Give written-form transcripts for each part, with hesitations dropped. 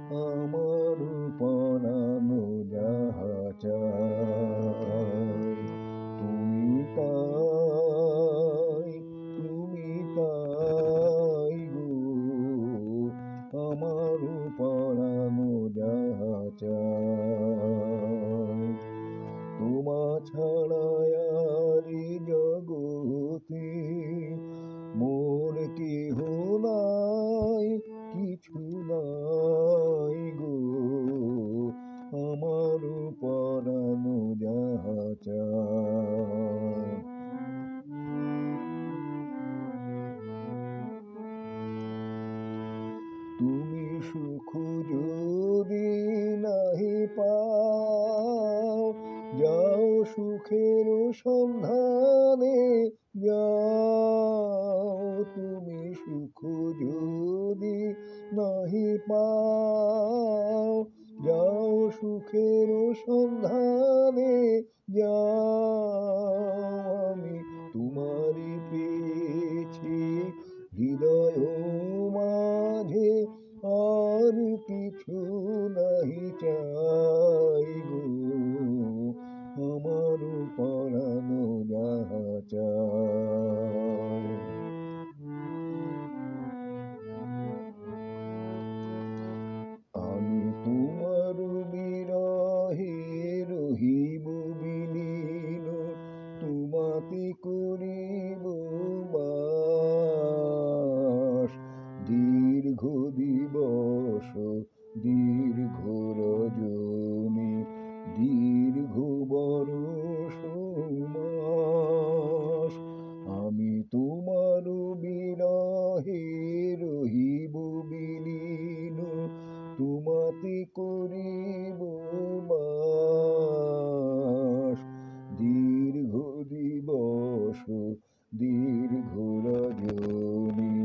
আমার পরানো যাহা চায়। তুমি তাই, তুমি তাই গো, আমার পরানো যাহা চায়। তোমা ছাড়া আর এই জগতে মোর কেহ নাই, কিছু নাই গো, আমার পরানো যাহা চায়। তুমি সুখ যদি নাহি পাও, যাও সুখের সন্ধানে যাও। তুমি সুখ যদি নাহি পাও, যাও সুখের সন্ধানে যাও। আমি তোমারি পেয়েছি হৃদয় মাঝে, আর কিছু নাহি চাই গো, আমার পরানো যাহা চায়। আমি তোমার বিরহে রহিব বিলীন, তোমাতে করিব বাস। দীর্ঘ দিবস, দীর্ঘ রজনী, দীর্ঘ বরষ মাস। আমি তোমার বিরহে রহিব বিলীন, তোমাতে করিব বাস। দীর্ঘ দিবস, দীর্ঘ রজনী,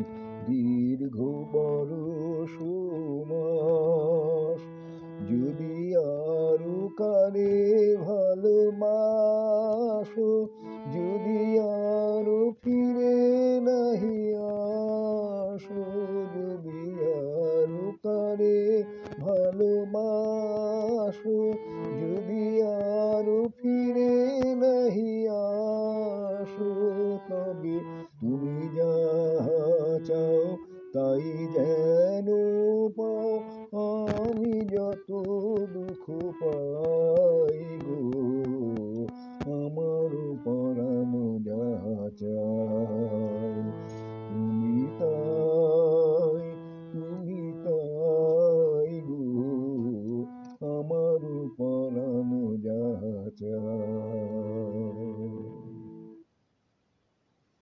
দীর্ঘ বরষ মাস। যদি আরো কারে ভালোবাসো, যদি আরো ফিরে নাহি আসো, যদি আরো কারে ভালোবাসো, যদি আরো ফিরে নাহি আসো, তবে তুমি যাহা চাও তাই যেন পাও। আমি যত দুঃখ পাই গো, আমার পরানো যাহা চায়। তুমি তাই, তুমি তাই গো, আমার পরানো যাহা চায়।